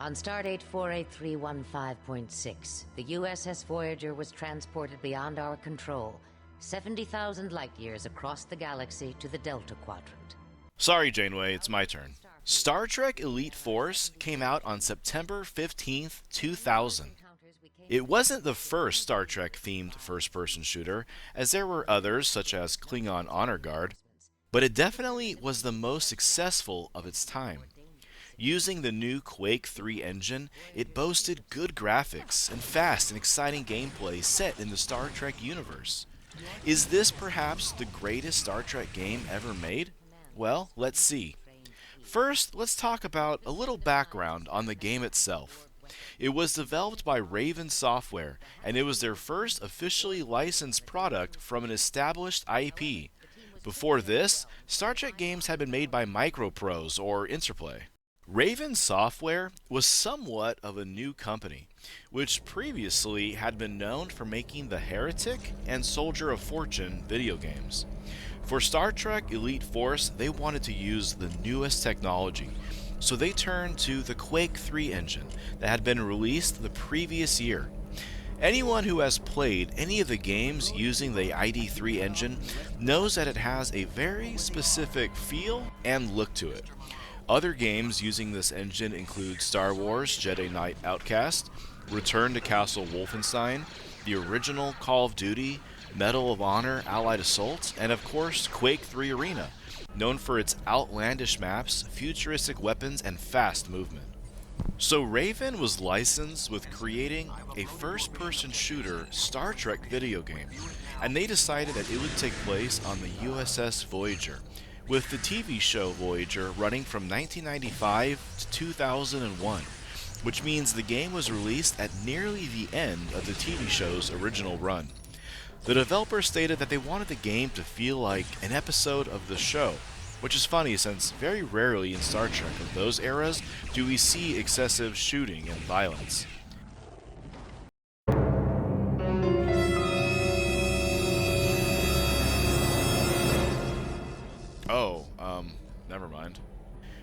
On Stardate 48315.6, the USS Voyager was transported beyond our control, 70,000 light-years across the galaxy to the Delta Quadrant. Sorry, Janeway, it's my turn. Star Trek Elite Force came out on September 15th, 2000. It wasn't the first Star Trek-themed first-person shooter, as there were others such as Klingon Honor Guard, but it definitely was the most successful of its time. Using the new Quake 3 engine, it boasted good graphics and fast and exciting gameplay set in the Star Trek universe. Is this perhaps the greatest Star Trek game ever made? Well, let's see. First, let's talk about a little background on the game itself. It was developed by Raven Software, and it was their first officially licensed product from an established IP. Before this, Star Trek games had been made by Microprose or Interplay. Raven Software was somewhat of a new company, which previously had been known for making the Heretic and Soldier of Fortune video games. For Star Trek Elite Force, they wanted to use the newest technology, so they turned to the Quake 3 engine that had been released the previous year. Anyone who has played any of the games using the ID3 engine knows that it has a very specific feel and look to it. Other games using this engine include Star Wars Jedi Knight Outcast, Return to Castle Wolfenstein, the original Call of Duty, Medal of Honor Allied Assault, and of course Quake 3 Arena, known for its outlandish maps, futuristic weapons, and fast movement. So Raven was licensed with creating a first-person shooter Star Trek video game, and they decided that it would take place on the USS Voyager, with the TV show Voyager running from 1995 to 2001, which means the game was released at nearly the end of the TV show's original run. The developer stated that they wanted the game to feel like an episode of the show, which is funny since very rarely in Star Trek of those eras do we see excessive shooting and violence. Never mind.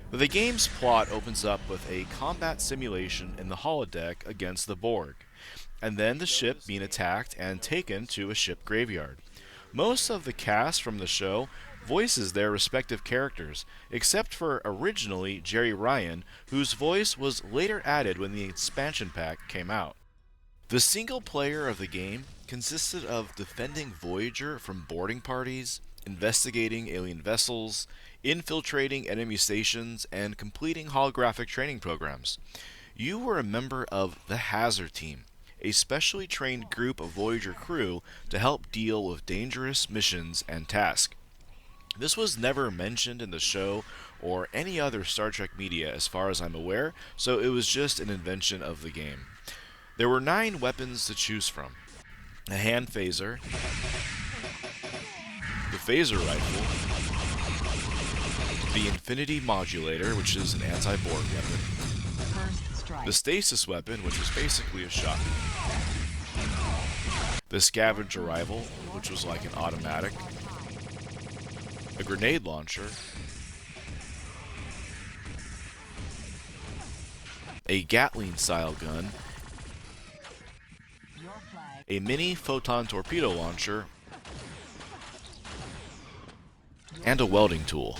But the game's plot opens up with a combat simulation in the holodeck against the Borg, and then the ship being attacked and taken to a ship graveyard. Most of the cast from the show voices their respective characters, except for originally Jerry Ryan, whose voice was later added when the expansion pack came out. The single player of the game consisted of defending Voyager from boarding parties, investigating alien vessels, infiltrating enemy stations, and completing holographic training programs. You were a member of the Hazard Team, a specially trained group of Voyager crew to help deal with dangerous missions and tasks. This was never mentioned in the show or any other Star Trek media as far as I'm aware, so it was just an invention of the game. There were 9 weapons to choose from: a hand phaser, the phaser rifle, the Infinity Modulator, which is an anti-Borg weapon, the Stasis weapon, which was basically a shotgun, the Scavenger rifle, which was like an automatic, a grenade launcher, a Gatling-style gun, a mini photon torpedo launcher, and a welding tool.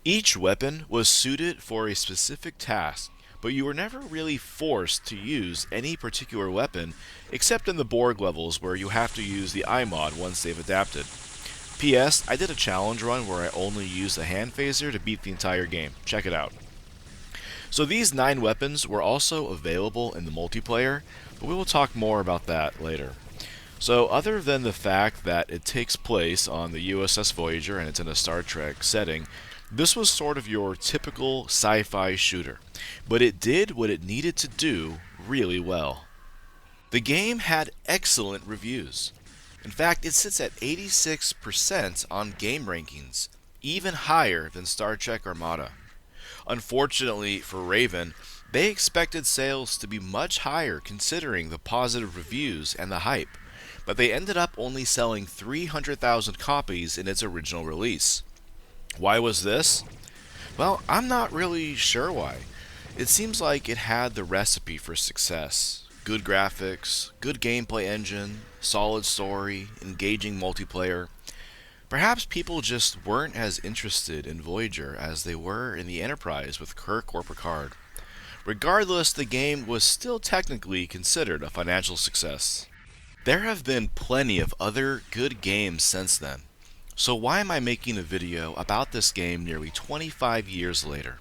Each weapon was suited for a specific task, but you were never really forced to use any particular weapon except in the Borg levels where you have to use the iMod once they've adapted. P.S. I did a challenge run where I only used a hand phaser to beat the entire game. Check it out. So these 9 weapons were also available in the multiplayer, but we will talk more about that later. So other than the fact that it takes place on the USS Voyager and it's in a Star Trek setting, this was sort of your typical sci-fi shooter, but it did what it needed to do really well. The game had excellent reviews. In fact, it sits at 86% on game rankings, even higher than Star Trek Armada. Unfortunately for Raven, they expected sales to be much higher considering the positive reviews and the hype, but they ended up only selling 300,000 copies in its original release. Why was this? Well, I'm not really sure why. It seems like it had the recipe for success: good graphics, good gameplay engine, solid story, engaging multiplayer. Perhaps people just weren't as interested in Voyager as they were in the Enterprise with Kirk or Picard. Regardless, the game was still technically considered a financial success. There have been plenty of other good games since then. So why am I making a video about this game nearly 25 years later?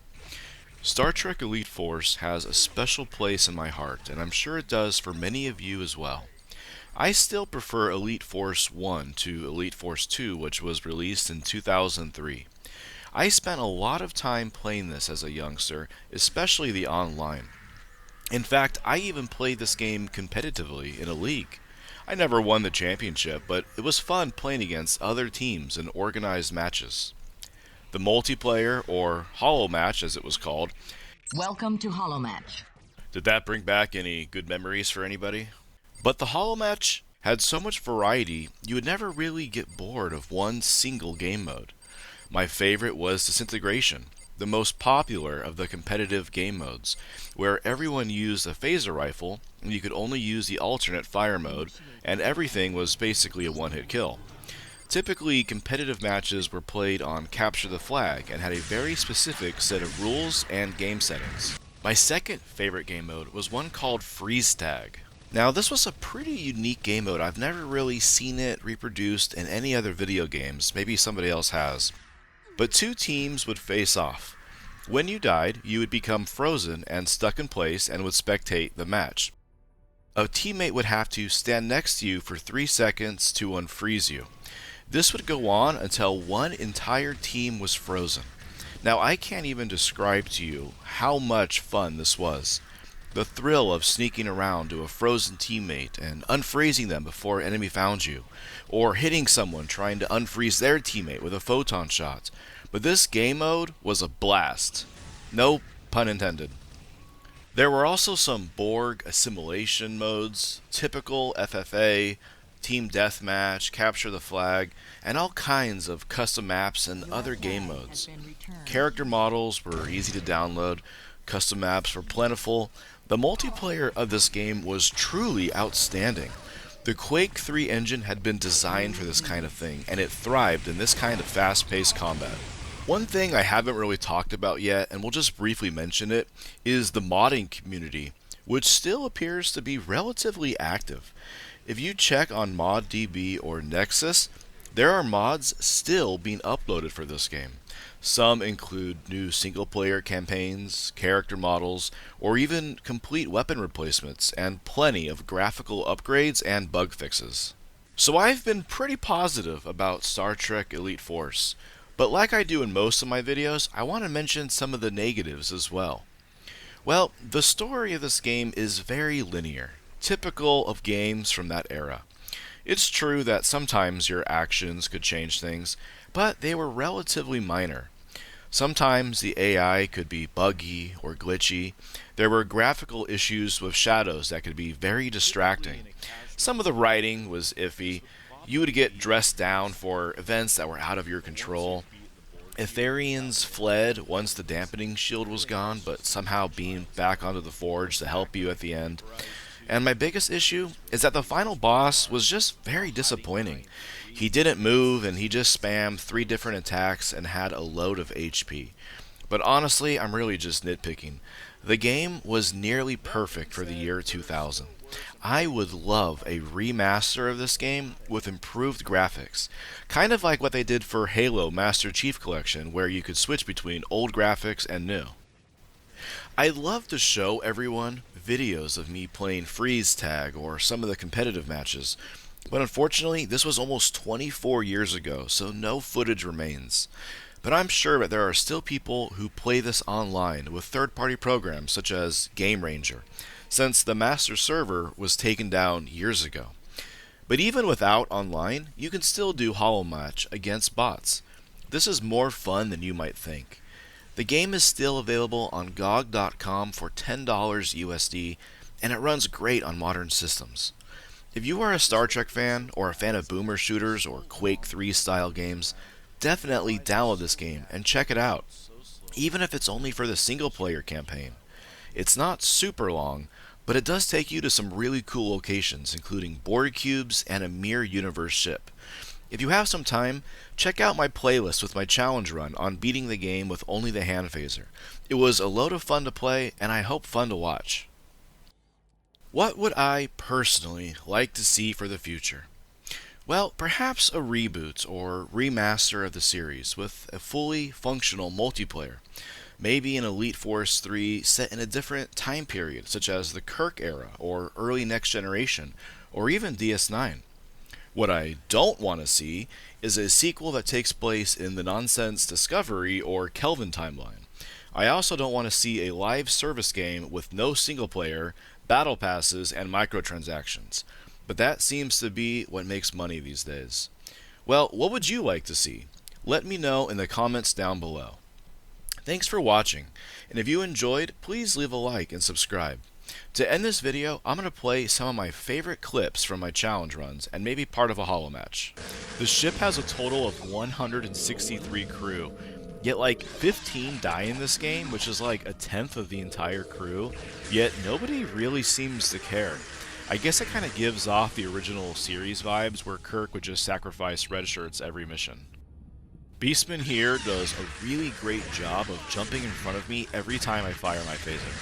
Star Trek Elite Force has a special place in my heart, and I'm sure it does for many of you as well. I still prefer Elite Force 1 to Elite Force 2, which was released in 2003. I spent a lot of time playing this as a youngster, especially the online. In fact, I even played this game competitively in a league. I never won the championship, but it was fun playing against other teams in organized matches. The multiplayer, or Holomatch as it was called. Welcome to Holomatch. Did that bring back any good memories for anybody? But the Holomatch had so much variety, you would never really get bored of one single game mode. My favorite was Disintegration, the most popular of the competitive game modes, where everyone used a phaser rifle and you could only use the alternate fire mode, and everything was basically a one-hit kill. Typically, competitive matches were played on Capture the Flag and had a very specific set of rules and game settings. My second favorite game mode was one called Freeze Tag. Now, this was a pretty unique game mode. I've never really seen it reproduced in any other video games. Maybe somebody else has. But two teams would face off. When you died, you would become frozen and stuck in place and would spectate the match. A teammate would have to stand next to you for 3 seconds to unfreeze you. This would go on until one entire team was frozen. Now, I can't even describe to you how much fun this was. The thrill of sneaking around to a frozen teammate and unfreezing them before an enemy found you, or hitting someone trying to unfreeze their teammate with a photon shot. But this game mode was a blast. No pun intended. There were also some Borg assimilation modes, typical FFA, Team Deathmatch, Capture the Flag, and all kinds of custom maps and other game modes. Character models were easy to download, custom maps were plentiful. The multiplayer of this game was truly outstanding. The Quake 3 engine had been designed for this kind of thing, and it thrived in this kind of fast-paced combat. One thing I haven't really talked about yet, and we'll just briefly mention it, is the modding community, which still appears to be relatively active. If you check on ModDB or Nexus, there are mods still being uploaded for this game. Some include new single-player campaigns, character models, or even complete weapon replacements, and plenty of graphical upgrades and bug fixes. So I've been pretty positive about Star Trek Elite Force, but like I do in most of my videos, I want to mention some of the negatives as well. Well, the story of this game is very linear, typical of games from that era. It's true that sometimes your actions could change things, but they were relatively minor. Sometimes the AI could be buggy or glitchy. There were graphical issues with shadows that could be very distracting. Some of the writing was iffy. You would get dressed down for events that were out of your control. Etherians fled once the dampening shield was gone, but somehow beamed back onto the forge to help you at the end. And my biggest issue is that the final boss was just very disappointing. He didn't move and he just spammed 3 different attacks and had a load of HP. But honestly, I'm really just nitpicking. The game was nearly perfect for the year 2000. I would love a remaster of this game with improved graphics. Kind of like what they did for Halo Master Chief Collection, where you could switch between old graphics and new. I'd love to show everyone videos of me playing freeze tag or some of the competitive matches, but unfortunately this was almost 24 years ago, so no footage remains. But I'm sure that there are still people who play this online with third-party programs such as Game Ranger, since the master server was taken down years ago. But even without online, you can still do Holomatch against bots. This is more fun than you might think. The game is still available on GOG.com for $10 USD, and it runs great on modern systems. If you are a Star Trek fan, or a fan of boomer shooters or Quake 3 style games, definitely download this game and check it out. even if it's only for the single player campaign. It's not super long, but it does take you to some really cool locations, including board cubes and a mirror universe ship. If you have some time, check out my playlist with my challenge run on beating the game with only the hand phaser. It was a load of fun to play, and I hope fun to watch. What would I personally like to see for the future? Well, perhaps a reboot or remaster of the series with a fully functional multiplayer. Maybe an Elite Force 3 set in a different time period, such as the Kirk era or early Next Generation, or even DS9. What I don't want to see is a sequel that takes place in the nonsense Discovery or Kelvin timeline. I also don't want to see a live service game with no single player, battle passes, and microtransactions. But that seems to be what makes money these days. Well, what would you like to see? Let me know in the comments down below. Thanks for watching, and if you enjoyed, please leave a like and subscribe. To end this video, I'm going to play some of my favorite clips from my challenge runs and maybe part of a holomatch. The ship has a total of 163 crew, yet like 15 die in this game, which is like a tenth of the entire crew, yet nobody really seems to care. I guess it kind of gives off the original series vibes where Kirk would just sacrifice red shirts every mission. Beastman here does a really great job of jumping in front of me every time I fire my phaser.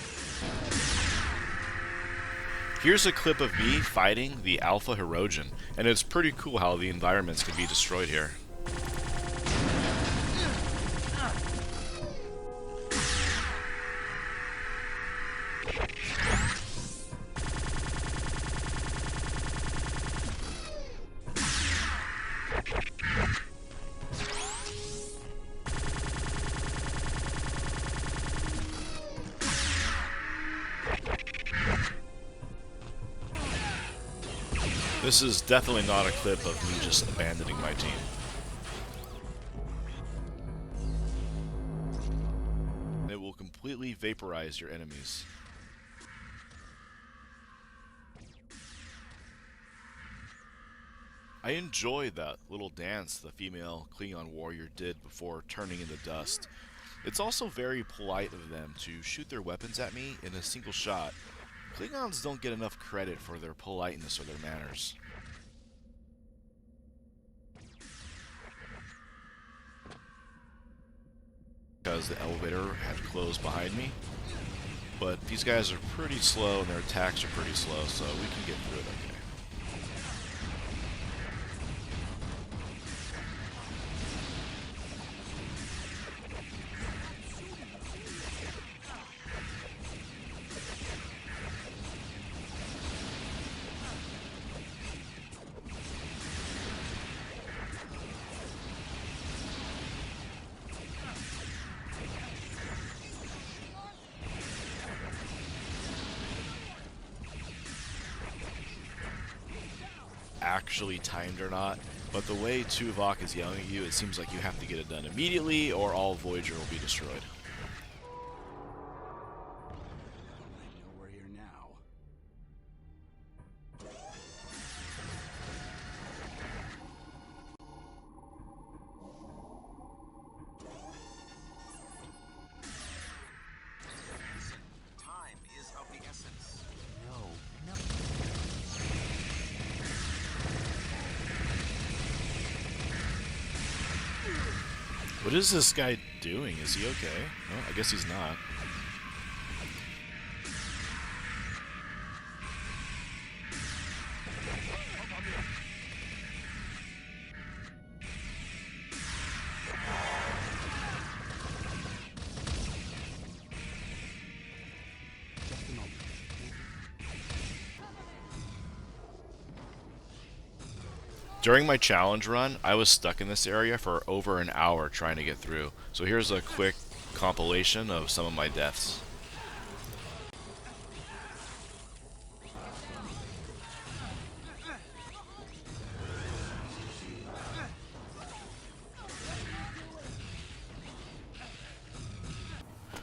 Here's a clip of me fighting the Alpha Hirogen, and it's pretty cool how the environments can be destroyed here. This is definitely not a clip of me just abandoning my team. It will completely vaporize your enemies. I enjoyed that little dance the female Klingon warrior did before turning into dust. It's also very polite of them to shoot their weapons at me in a single shot. Klingons don't get enough credit for their politeness or their manners. Because the elevator had closed behind me. But these guys are pretty slow and their attacks are pretty slow, so we can get through it okay. Actually timed or not, but the way Tuvok is yelling at you, it seems like you have to get it done immediately or all Voyager will be destroyed. What is this guy doing? Is he okay? No, I guess he's not. During my challenge run, I was stuck in this area for over an hour trying to get through. So here's a quick compilation of some of my deaths.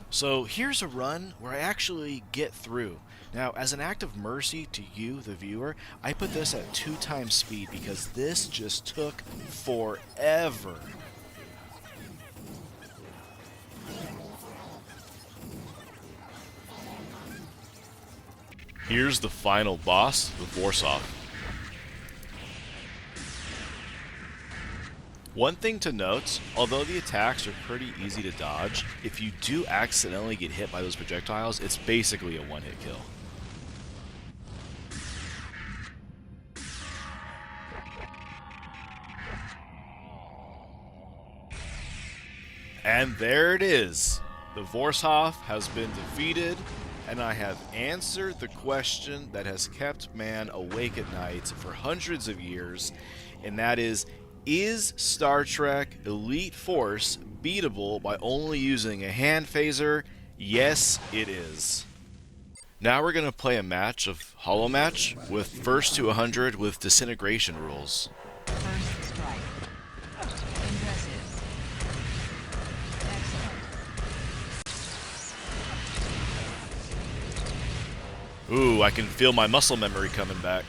So here's a run where I actually get through. Now, as an act of mercy to you, the viewer, I put this at 2 times speed because this just took forever. Here's the final boss, the Vorsoff. One thing to note, although the attacks are pretty easy to dodge, if you do accidentally get hit by those projectiles, it's basically a one-hit kill. And there it is. The Vorsoff has been defeated, and I have answered the question that has kept man awake at night for hundreds of years, and that is Star Trek Elite Force beatable by only using a hand phaser? Yes, it is. Now we're going to play a match of Holomatch with first to 100 with disintegration rules. First strike. Impressive. Excellent. Ooh, I can feel my muscle memory coming back.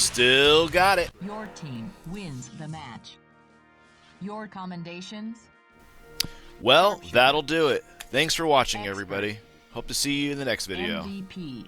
Still got it. Your team wins the match. Your commendations? Well, that'll do it. Thanks for watching, everybody. Hope to see you in the next video. MVP.